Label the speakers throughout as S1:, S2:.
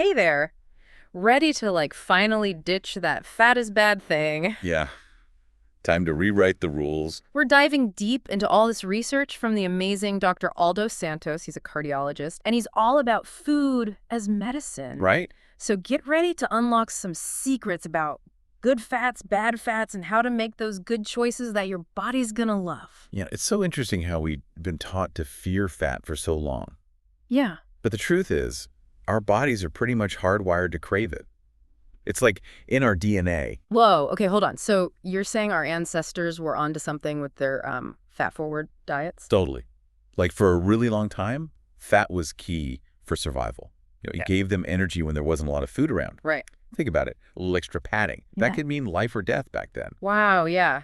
S1: Hey there. Ready to finally ditch that fat is bad thing.
S2: Yeah. Time to rewrite the rules.
S1: We're diving deep into all this research from the amazing Dr. Aldo Santos. He's a cardiologist, and he's all about food as medicine.
S2: Right?
S1: So get ready to unlock some secrets about good fats, bad fats, and how to make those good choices that your body's gonna love.
S2: Yeah, it's so interesting how we've been taught to fear fat for so long.
S1: Yeah.
S2: But the truth is, our bodies are pretty much hardwired to crave it. It's like in our DNA.
S1: Whoa, okay, hold on. So you're saying our ancestors were onto something with their fat-forward diets?
S2: Totally. Like for a really long time, fat was key for survival. It gave them energy when there wasn't a lot of food around.
S1: Right.
S2: Think about it. A little extra padding.
S1: Yeah.
S2: That could mean life or death back then.
S1: Wow, yeah.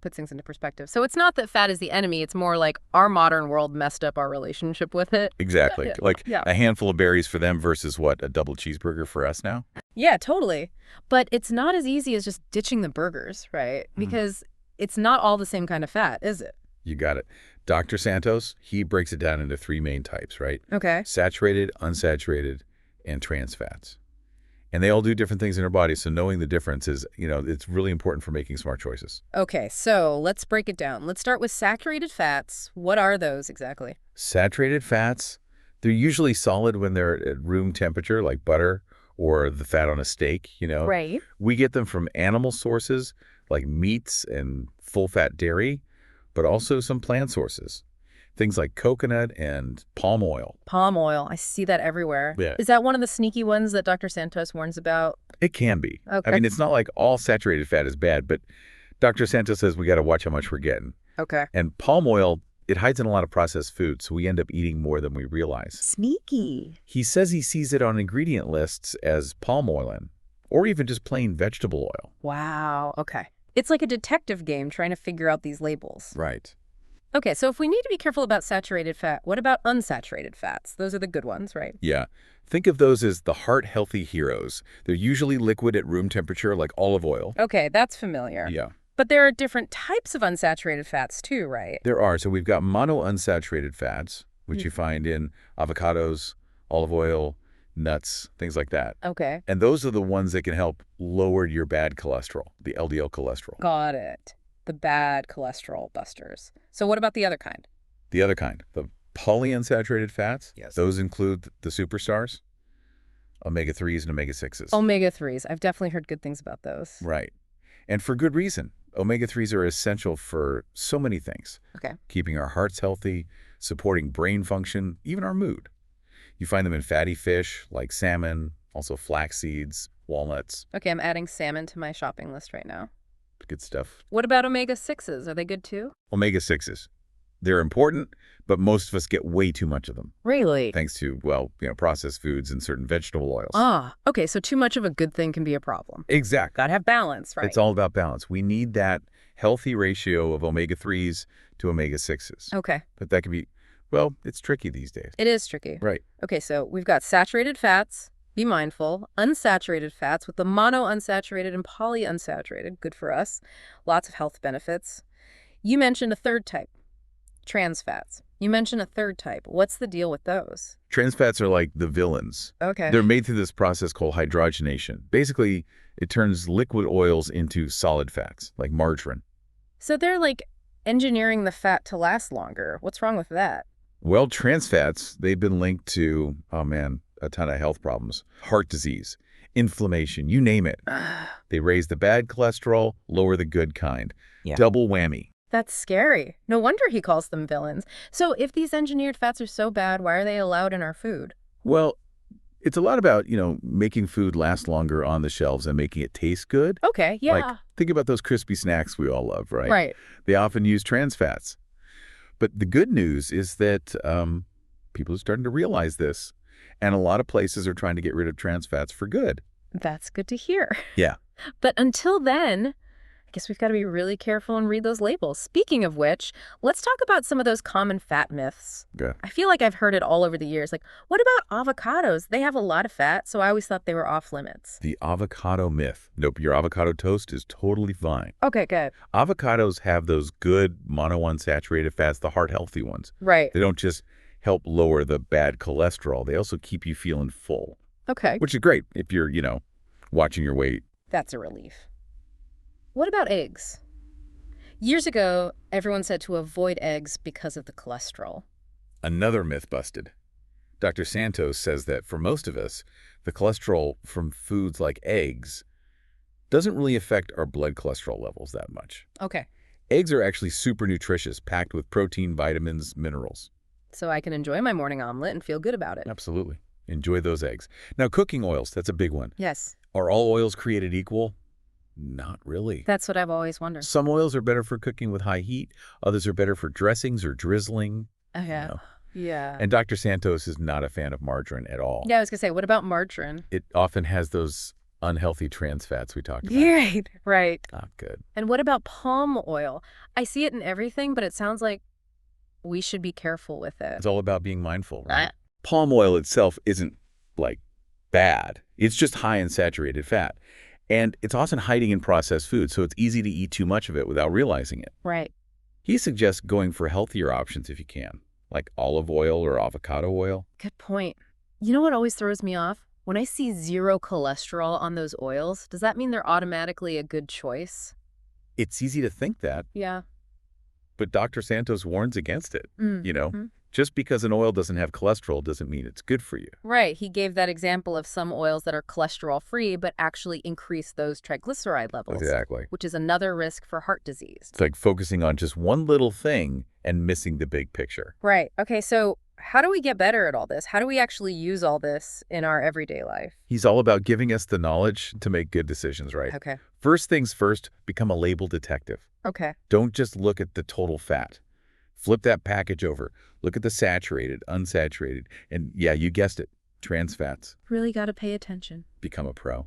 S1: Puts things into perspective. So it's not that fat is the enemy. It's more like our modern world messed up our relationship with it.
S2: Exactly. Like
S1: Yeah.
S2: a handful of berries for them versus what, a double cheeseburger for us now?
S1: Yeah, totally. But it's not as easy as just ditching the burgers, right? Because it's not all the same kind of fat, is it?
S2: You got it. Dr. Santos, he breaks it down into three main types, right?
S1: Okay.
S2: Saturated, unsaturated, and trans fats. And they all do different things in our body, so knowing the difference is, it's really important for making smart choices.
S1: Okay, so let's break it down. Let's start with saturated fats. What are those exactly?
S2: Saturated fats, they're usually solid when they're at room temperature, like butter or the fat on a steak,
S1: Right.
S2: We get them from animal sources like meats and full-fat dairy, but also some plant sources. Things like coconut and palm oil.
S1: Palm oil. I see that everywhere.
S2: Yeah.
S1: Is that one of the sneaky ones that Dr. Santos warns about?
S2: It can be.
S1: Okay.
S2: I mean, it's not like all saturated fat is bad, but Dr. Santos says we got to watch how much we're getting.
S1: Okay.
S2: And palm oil, it hides in a lot of processed food, so we end up eating more than we realize.
S1: Sneaky.
S2: He says he sees it on ingredient lists as palm oil or even just plain vegetable oil.
S1: Wow. Okay. It's like a detective game trying to figure out these labels.
S2: Right.
S1: Okay, so if we need to be careful about saturated fat, what about unsaturated fats? Those are the good ones, right?
S2: Yeah. Think of those as the heart-healthy heroes. They're usually liquid at room temperature, like olive oil.
S1: Okay, that's familiar.
S2: Yeah.
S1: But there are different types of unsaturated fats too, right?
S2: There are. So we've got monounsaturated fats, which you find in avocados, olive oil, nuts, things like that.
S1: Okay.
S2: And those are the ones that can help lower your bad cholesterol, the LDL cholesterol.
S1: Got it. The bad cholesterol busters. So what about the other kind?
S2: The other kind, the polyunsaturated fats,
S1: Yes.
S2: those include the superstars, omega-3s and omega-6s.
S1: Omega-3s. I've definitely heard good things about those.
S2: Right. And for good reason. Omega-3s are essential for so many things.
S1: Okay.
S2: Keeping our hearts healthy, supporting brain function, even our mood. You find them in fatty fish like salmon, also flax seeds, walnuts.
S1: Okay, I'm adding salmon to my shopping list right now.
S2: Good stuff.
S1: What about omega-6s? Are they good too?
S2: Omega-6s. They're important, but most of us get way too much of them.
S1: Really?
S2: Thanks to, processed foods and certain vegetable oils.
S1: Ah, okay, so too much of a good thing can be a problem.
S2: Exactly.
S1: Gotta have balance, right?
S2: It's all about balance. We need that healthy ratio of omega-3s to omega-6s.
S1: Okay.
S2: But that can be, it's tricky these days.
S1: It is tricky.
S2: Right.
S1: Okay, so we've got saturated fats, be mindful, unsaturated fats with the monounsaturated and polyunsaturated, good for us, lots of health benefits. You mentioned a third type, trans fats. You mentioned a third type. What's the deal with those?
S2: Trans fats are like the villains.
S1: Okay.
S2: They're made through this process called hydrogenation. Basically, it turns liquid oils into solid fats, like margarine.
S1: So they're like engineering the fat to last longer. What's wrong with that?
S2: Well, trans fats, they've been linked to, a ton of health problems. Heart disease, inflammation, you name it. They raise the bad cholesterol, lower the good kind.
S1: Yeah.
S2: Double whammy.
S1: That's scary. No wonder he calls them villains. So if these engineered fats are so bad, why are they allowed in our food?
S2: Well, it's a lot about, making food last longer on the shelves and making it taste good.
S1: Okay, yeah.
S2: Like, think about those crispy snacks we all love, right?
S1: Right.
S2: They often use trans fats. But the good news is that people are starting to realize this. And a lot of places are trying to get rid of trans fats for good.
S1: That's good to hear.
S2: Yeah.
S1: But until then, I guess we've got to be really careful and read those labels. Speaking of which, let's talk about some of those common fat myths.
S2: Okay.
S1: I feel like I've heard it all over the years. Like, what about avocados? They have a lot of fat, so I always thought they were off limits.
S2: The avocado myth. Nope, your avocado toast is totally fine.
S1: Okay, good.
S2: Avocados have those good monounsaturated fats, the heart-healthy ones.
S1: Right.
S2: They don't just help lower the bad cholesterol. They also keep you feeling full.
S1: Okay.
S2: which is great if you're, watching your weight.
S1: That's a relief. What about eggs? Years ago, everyone said to avoid eggs because of the cholesterol.
S2: Another myth busted. Dr. Santos says that for most of us, the cholesterol from foods like eggs doesn't really affect our blood cholesterol levels that much.
S1: Okay.
S2: Eggs are actually super nutritious, packed with protein, vitamins, minerals.
S1: So I can enjoy my morning omelet and feel good about it.
S2: Absolutely. Enjoy those eggs. Now, cooking oils, that's a big one.
S1: Yes.
S2: Are all oils created equal? Not really.
S1: That's what I've always wondered.
S2: Some oils are better for cooking with high heat. Others are better for dressings or drizzling.
S1: Oh, yeah.
S2: You know.
S1: Yeah.
S2: And Dr. Santos is not a fan of margarine at all.
S1: Yeah, I was going to say, what about margarine?
S2: It often has those unhealthy trans fats we talked about.
S1: Right, right.
S2: Not good.
S1: And what about palm oil? I see it in everything, but it sounds like we should be careful with it.
S2: It's all about being mindful, right? Palm oil itself isn't, bad. It's just high in saturated fat. And it's often hiding in processed food, so it's easy to eat too much of it without realizing it.
S1: Right.
S2: He suggests going for healthier options if you can, like olive oil or avocado oil.
S1: Good point. You know what always throws me off? When I see 0 cholesterol on those oils, does that mean they're automatically a good choice?
S2: It's easy to think that,
S1: Yeah.
S2: but Dr. Santos warns against it.
S1: Mm-hmm.
S2: Just because an oil doesn't have cholesterol doesn't mean it's good for you.
S1: Right. He gave that example of some oils that are cholesterol-free but actually increase those triglyceride levels.
S2: Exactly.
S1: Which is another risk for heart disease.
S2: It's like focusing on just one little thing and missing the big picture.
S1: Right. Okay, so how do we get better at all this? How do we actually use all this in our everyday life?
S2: He's all about giving us the knowledge to make good decisions, right?
S1: Okay.
S2: First things first, become a label detective.
S1: Okay.
S2: Don't just look at the total fat. Flip that package over. Look at the saturated, unsaturated, and yeah, you guessed it, trans fats.
S1: Really got to pay attention.
S2: Become a pro.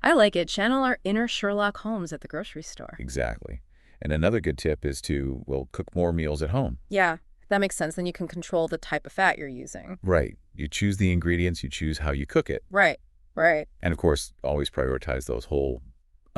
S1: I like it. Channel our inner Sherlock Holmes at the grocery store.
S2: Exactly. And another good tip is to, cook more meals at home.
S1: Yeah, that makes sense. Then you can control the type of fat you're using.
S2: Right. You choose the ingredients, you choose how you cook it.
S1: Right, right.
S2: And of course, always prioritize those whole,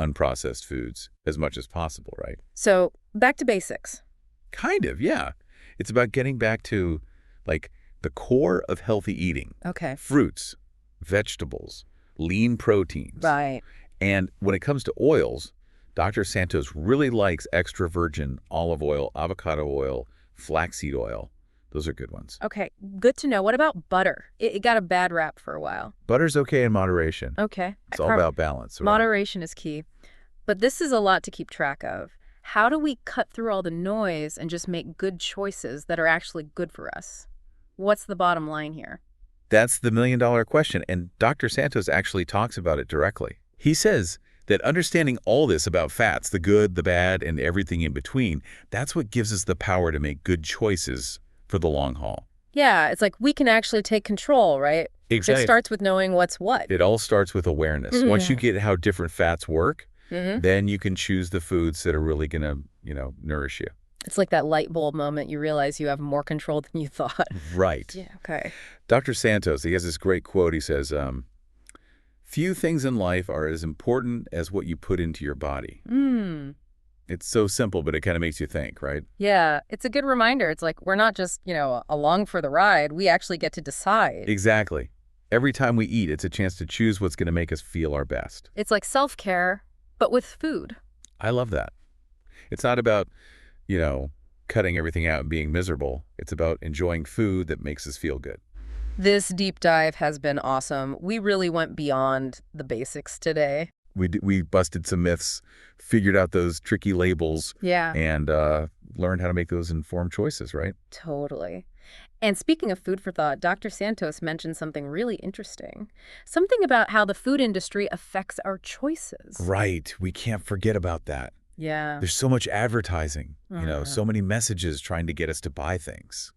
S2: unprocessed foods as much as possible, right?
S1: So, back to basics.
S2: Kind of, yeah. It's about getting back to, the core of healthy eating.
S1: Okay.
S2: Fruits, vegetables, lean proteins.
S1: Right.
S2: And when it comes to oils, Dr. Santos really likes extra virgin olive oil, avocado oil, flaxseed oil. Those are good ones.
S1: Okay, good to know. What about butter? It got a bad rap for a while.
S2: Butter's okay in moderation.
S1: Okay.
S2: It's all about balance. Right?
S1: Moderation is key. But this is a lot to keep track of. How do we cut through all the noise and just make good choices that are actually good for us? What's the bottom line here?
S2: That's the million-dollar question, and Dr. Santos actually talks about it directly. He says that understanding all this about fats, the good, the bad, and everything in between, that's what gives us the power to make good choices for the long haul.
S1: Yeah, it's like we can actually take control, right?
S2: Exactly.
S1: It starts with knowing what's what.
S2: It all starts with awareness. Once you get how different fats work, then you can choose the foods that are really going to, nourish you.
S1: It's like that light bulb moment you realize you have more control than you thought.
S2: Right.
S1: Yeah, okay.
S2: Dr. Santos, he has this great quote. He says, few things in life are as important as what you put into your body. It's so simple, but it kind of makes you think, right?
S1: Yeah, it's a good reminder. It's like we're not just, along for the ride. We actually get to decide.
S2: Exactly. Every time we eat, it's a chance to choose what's going to make us feel our best.
S1: It's like self-care, but with food.
S2: I love that. It's not about, cutting everything out and being miserable. It's about enjoying food that makes us feel good.
S1: This deep dive has been awesome. We really went beyond the basics today.
S2: We busted some myths, figured out those tricky labels,
S1: Yeah.
S2: and learned how to make those informed choices, right?
S1: Totally. And speaking of food for thought, Dr. Santos mentioned something really interesting. Something about how the food industry affects our choices.
S2: Right. We can't forget about that.
S1: Yeah.
S2: There's so much advertising, so many messages trying to get us to buy things.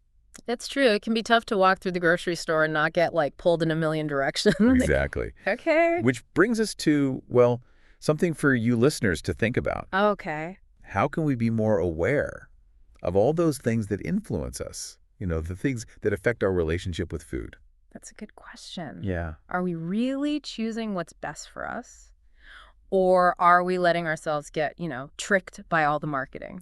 S1: It's true. It can be tough to walk through the grocery store and not get, pulled in a million directions.
S2: Exactly.
S1: Okay.
S2: Which brings us to, something for you listeners to think about.
S1: Okay.
S2: How can we be more aware of all those things that influence us? The things that affect our relationship with food.
S1: That's a good question.
S2: Yeah.
S1: Are we really choosing what's best for us? Or are we letting ourselves get, tricked by all the marketing?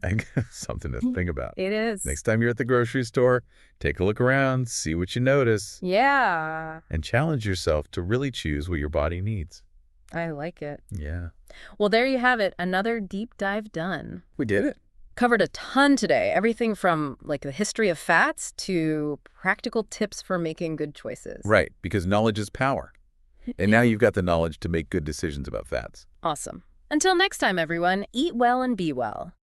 S2: Something to think about.
S1: It is.
S2: Next time you're at the grocery store, take a look around, see what you notice,
S1: Yeah,
S2: and challenge yourself to really choose what your body needs.
S1: I like it.
S2: Yeah.
S1: Well, there you have it. Another deep dive done.
S2: We did it.
S1: Covered a ton today. Everything from like the history of fats to practical tips for making good choices.
S2: Right, because knowledge is power. And now you've got the knowledge to make good decisions about fats.
S1: Awesome. Until next time, everyone, eat well and be well.